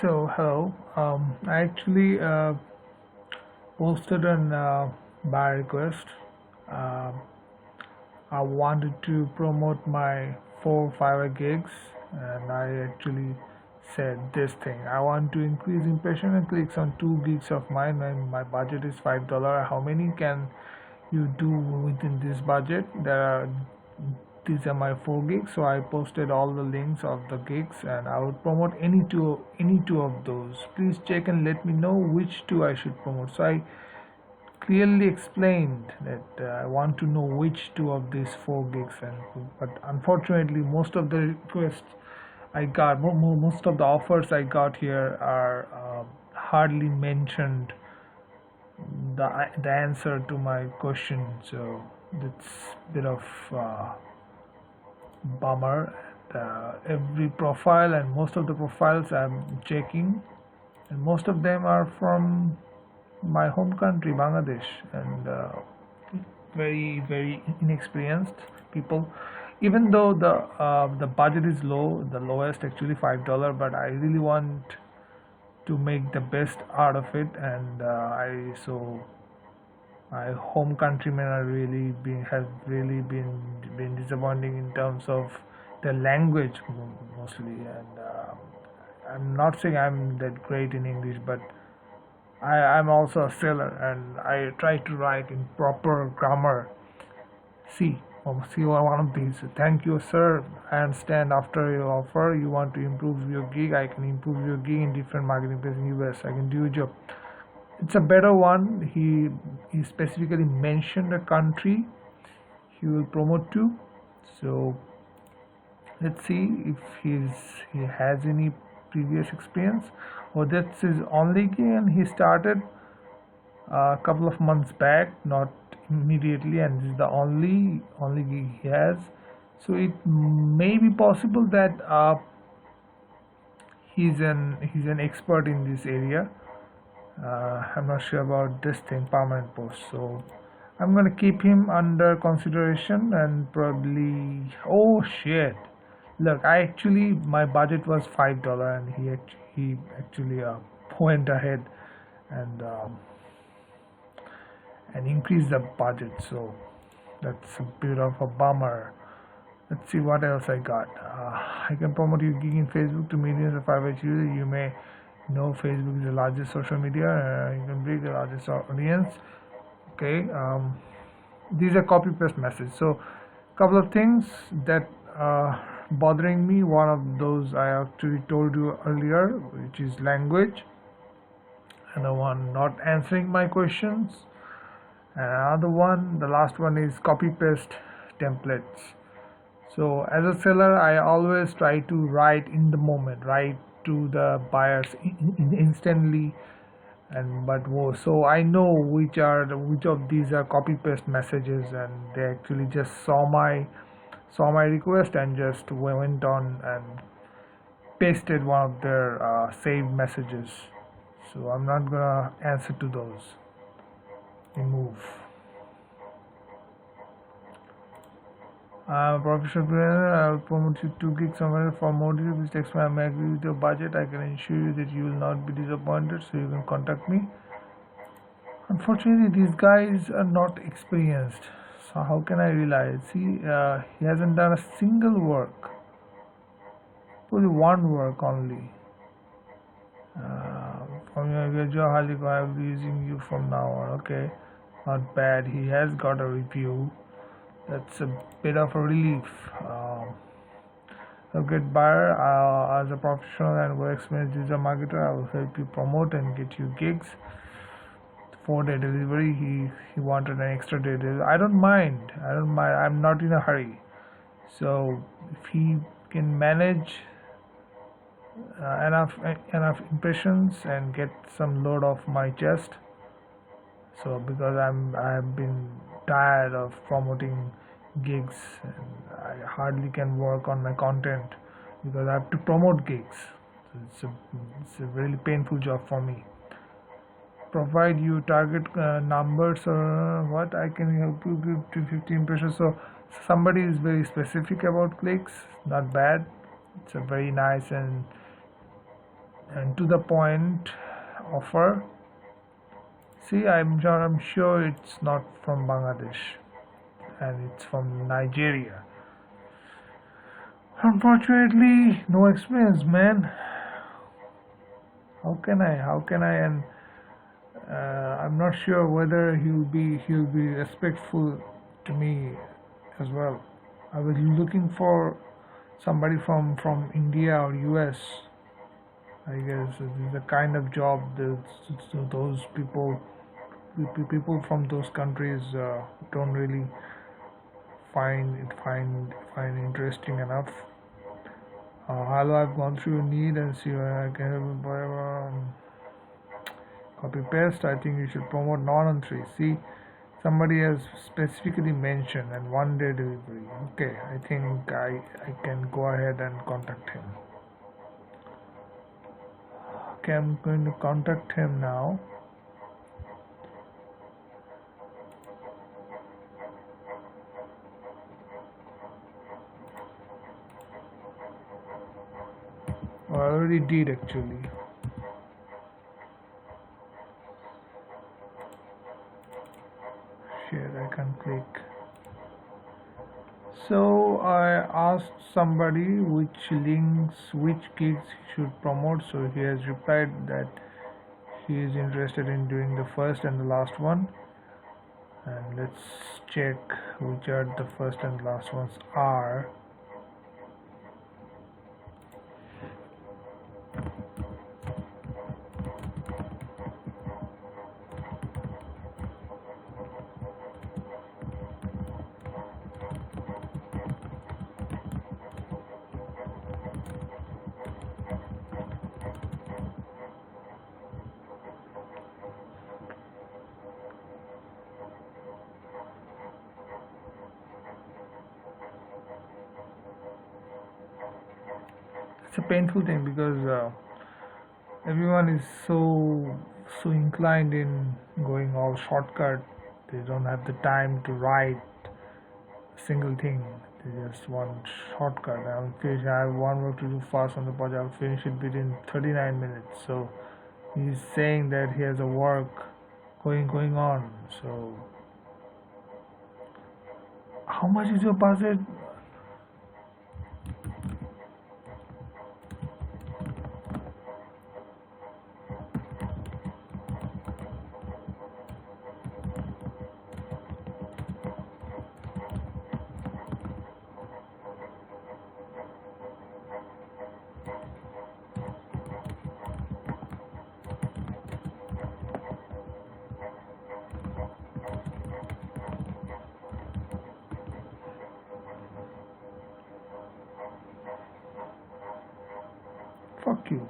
So, hello. I actually posted an buy request. Uh, I wanted to promote my 4 Fiverr gigs, and I actually said this thing. I want to increase impression and clicks on 2 gigs of mine, and my budget is $5. How many can you do within this budget? These are my 4 gigs, so I posted all the links of the gigs, and I would promote any two of those. Please check and let me know which two I should promote. So I clearly explained that I want to know which two of these 4 gigs, and but unfortunately most of the requests I got, most of the offers I got here are hardly mentioned the answer to my question. So that's a bit of bummer. Every profile and most of the profiles I'm checking, and most of them are from my home country, Bangladesh, and very inexperienced people. Even though the budget is low, the lowest actually $5, but I really want to make the best out of it, and my home countrymen are really been has really been disappointing in terms of the language mostly, and I'm not saying I'm that great in English, but I'm also a seller, and I try to write in proper grammar. See, see one of these. Thank you, sir. I understand after your offer, you want to improve your gig. I can improve your gig in different marketing places in US. I can do your job. It's a better one. He specifically mentioned a country he will promote to. So let's see if he has any previous experience, or that's his only gig and he started a couple of months back, not immediately, and this is the only gig he has. So it may be possible that he's an expert in this area. I'm not sure about this thing, permanent post. So I'm gonna keep him under consideration, and probably, oh shit, look, my budget was $5, and he actually went ahead and increased the budget. So that's a bit of a bummer. Let's see what else I got. I can promote your gig in Facebook to millions of Fiverr users. You may know Facebook is the largest social media. You can bring the largest audience. Okay. These are copy paste messages. So couple of things that bothering me. One of those I actually told you earlier, which is language. Another one, not answering my questions. And another one, the last one, is copy paste templates. So as a seller, I always try to write in the moment, write to the buyers instantly, so I know which of these are copy paste messages, and they actually just saw my request and just went on and pasted one of their saved messages. So I'm not gonna answer to those. Remove. I'm a professional trainer. I'll promote you 2 gigs somewhere for more details. Please text me. I may agree with your budget. I can assure you that you will not be disappointed. So you can contact me. Unfortunately, these guys are not experienced. So how can I rely? See, he hasn't done a single work. Only one work only. From your job, I will be using you from now on. Okay, not bad. He has got a review. That's a bit of a relief. A good buyer, as a professional and well experienced digital marketer, I will help you promote and get you gigs. 4-day delivery. He wanted an extra day delivery. I don't mind. I'm not in a hurry. So if he can manage enough impressions and get some load off my chest. So because I've been tired of promoting gigs, and I hardly can work on my content because I have to promote gigs. So it's a really painful job for me. Provide you target numbers, or what I can help you give to 50 impressions. So somebody is very specific about clicks. Not bad. It's a very nice and and to the point offer. See, I'm sure it's not from Bangladesh, and it's from Nigeria. Unfortunately, no experience, man. How can I? And I'm not sure whether he'll be respectful to me as well. I was looking for somebody from India or US. I guess this is the kind of job that those people from those countries don't really find interesting enough. Hello, I've gone through your need and see where I can copy paste. I think you should promote non-on 3. See, somebody has specifically mentioned and 1 day delivery. Okay, I think I can go ahead and contact him. Okay, I'm going to contact him now. I already did actually. Share, I can click. So I asked somebody which links, which gigs he should promote. So he has replied that he is interested in doing the first and the last one. And let's check which are the first and last ones are. It's a painful thing because everyone is so inclined in going all shortcut. They don't have the time to write a single thing. They just want shortcut. I'll finish. I have one work to do fast on the project. I'll finish it within 39 minutes. So he's saying that he has a work going on. So how much is your budget? Fuck you.